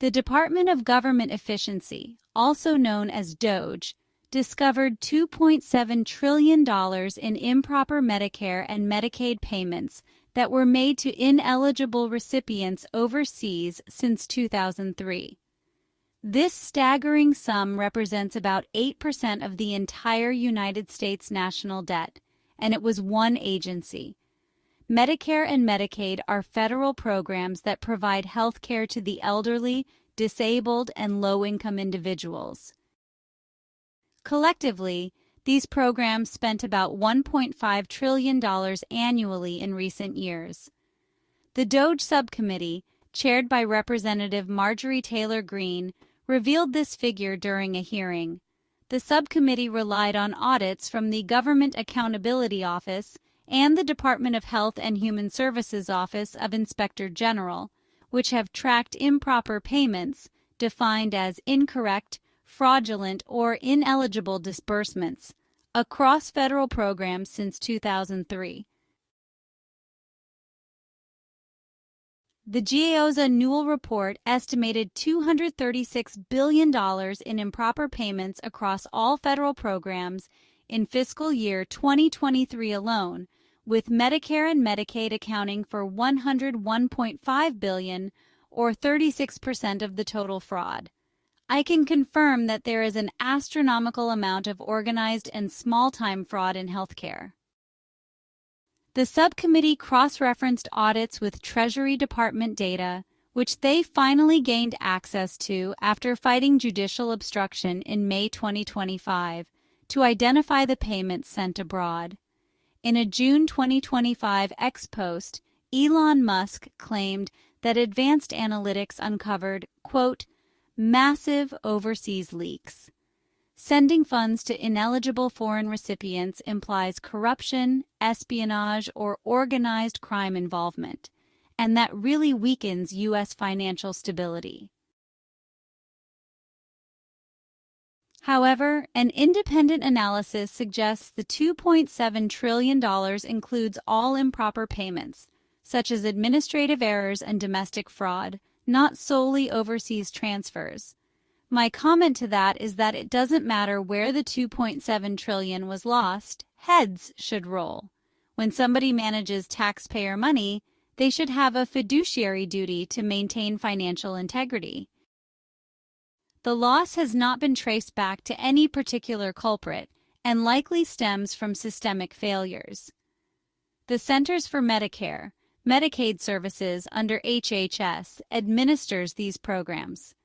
The Department of Government Efficiency, also known as DOGE, discovered $2.7 trillion in improper Medicare and Medicaid payments that were made to ineligible recipients overseas since 2003. This staggering sum represents about 8% of the entire United States national debt, and it was one agency. Medicare and Medicaid are federal programs that provide health care to the elderly, disabled, and low-income individuals. Collectively, these programs spent about $1.5 trillion annually in recent years. The DOGE subcommittee, chaired by Representative Marjorie Taylor Greene, revealed this figure during a hearing. The subcommittee relied on audits from the Government Accountability Office and the Department of Health and Human Services Office of Inspector General, which have tracked improper payments, defined as incorrect, fraudulent, or ineligible disbursements, across federal programs since 2003. The GAO's annual report estimated $236 billion in improper payments across all federal programs in fiscal year 2023 alone, with Medicare and Medicaid accounting for $101.5 billion, or 36% of the total fraud. I can confirm that there is an astronomical amount of organized and small-time fraud in healthcare. The subcommittee cross-referenced audits with Treasury Department data, which they finally gained access to after fighting judicial obstruction in May 2025, to identify the payments sent abroad. In a June 2025 ex-post, Elon Musk claimed that advanced analytics uncovered, quote, massive overseas leaks. Sending funds to ineligible foreign recipients implies corruption, espionage, or organized crime involvement, and that really weakens U.S. financial stability. However, an independent analysis suggests the $2.7 trillion includes all improper payments, such as administrative errors and domestic fraud, not solely overseas transfers. My comment to that is that it doesn't matter where the $2.7 trillion was lost, heads should roll. When somebody manages taxpayer money, they should have a fiduciary duty to maintain financial integrity. The loss has not been traced back to any particular culprit and likely stems from systemic failures. The Centers for Medicare, Medicaid Services under HHS administers these programs.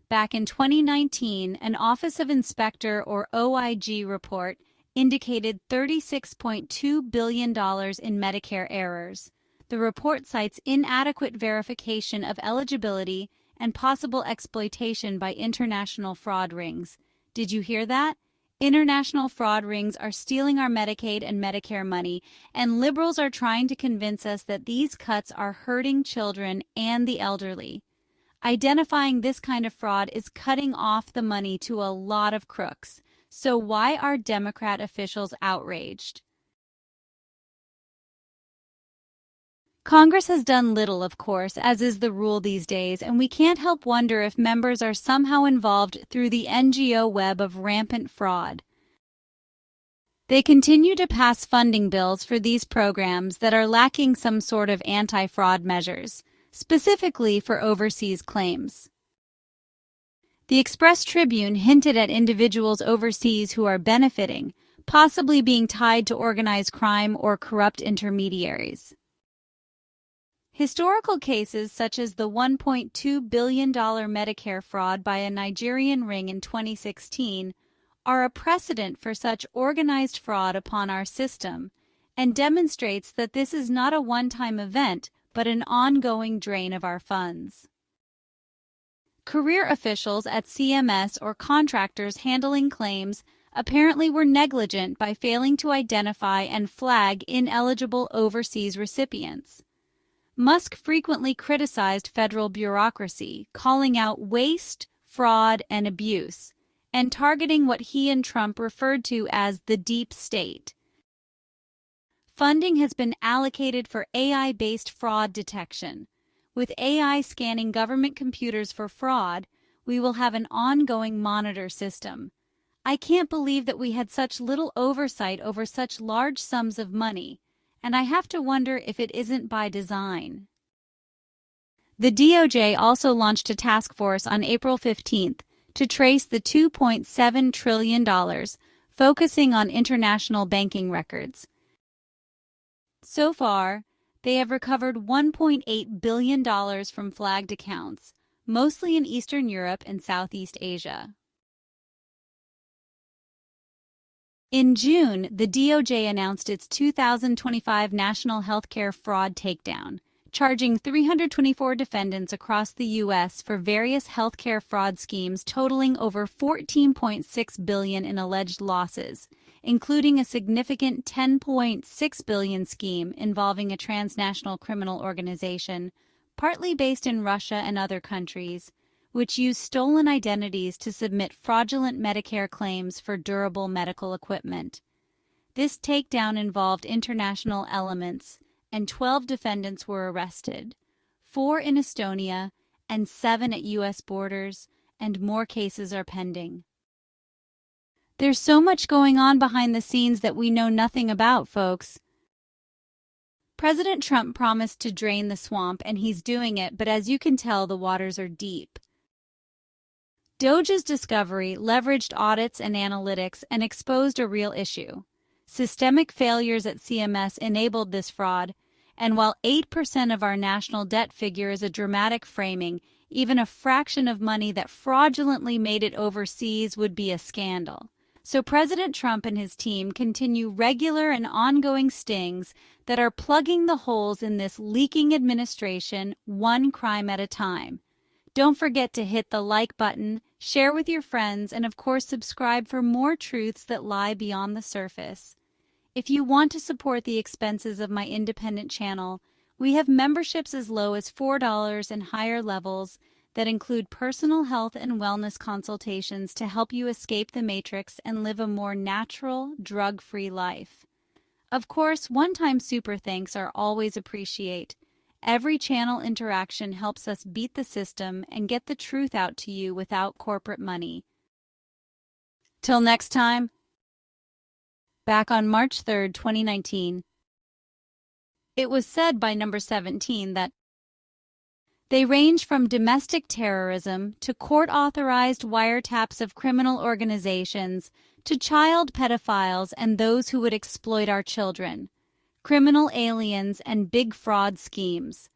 Back in 2019, an Office of Inspector or OIG report indicated $36.2 billion in Medicare errors. The report cites inadequate verification of eligibility and possible exploitation by international fraud rings. Did you hear that? International fraud rings are stealing our Medicaid and Medicare money, and liberals are trying to convince us that these cuts are hurting children and the elderly. Identifying this kind of fraud is cutting off the money to a lot of crooks. So why are Democrat officials outraged? Congress has done little, of course, as is the rule these days, and we can't help wonder if members are somehow involved through the NGO web of rampant fraud. They continue to pass funding bills for these programs that are lacking some sort of anti-fraud measures, specifically for overseas claims. The Express Tribune hinted at individuals overseas who are benefiting, possibly being tied to organized crime or corrupt intermediaries. Historical cases such as the $1.2 billion Medicare fraud by a Nigerian ring in 2016 are a precedent for such organized fraud upon our system and demonstrates that this is not a one-time event but an ongoing drain of our funds. Career officials at CMS or contractors handling claims apparently were negligent by failing to identify and flag ineligible overseas recipients. Musk frequently criticized federal bureaucracy, calling out waste, fraud, and abuse, and targeting what he and Trump referred to as the deep state. Funding has been allocated for AI-based fraud detection, With AI scanning government computers for fraud, we will have an ongoing monitor system. I can't believe that we had such little oversight over such large sums of money, and I have to wonder if it isn't by design. The DOJ also launched a task force on April 15th to trace the $2.7 trillion, focusing on international banking records. So far, they have recovered $1.8 billion from flagged accounts, mostly in Eastern Europe and Southeast Asia. In June, the DOJ announced its 2025 National Healthcare Fraud Takedown, charging 324 defendants across the U.S. for various healthcare fraud schemes totaling over $14.6 billion in alleged losses, including a significant $10.6 billion scheme involving a transnational criminal organization, partly based in Russia and other countries, which used stolen identities to submit fraudulent Medicare claims for durable medical equipment. This takedown involved international elements, and 12 defendants were arrested, 4 in Estonia and 7 at U.S. borders, and more cases are pending. There's so much going on behind the scenes that we know nothing about, folks. President Trump promised to drain the swamp, and he's doing it, but as you can tell, the waters are deep. DOGE's discovery leveraged audits and analytics and exposed a real issue. Systemic failures at CMS enabled this fraud, and while 8% of our national debt figure is a dramatic framing, even a fraction of money that fraudulently made it overseas would be a scandal. So President Trump and his team continue regular and ongoing stings that are plugging the holes in this leaking administration, one crime at a time. Don't forget to hit the like button, share with your friends, and of course subscribe for more truths that lie beyond the surface. If you want to support the expenses of my independent channel, we have memberships as low as $4 and higher levels that include personal health and wellness consultations to help you escape the matrix and live a more natural, drug-free life. Of course, one-time super thanks are always appreciated. Every channel interaction helps us beat the system and get the truth out to you without corporate money. Till next time. Back on March 3, 2019, it was said by number 17 that they range from domestic terrorism to court-authorized wiretaps of criminal organizations to child pedophiles and those who would exploit our children, criminal aliens, and big fraud schemes.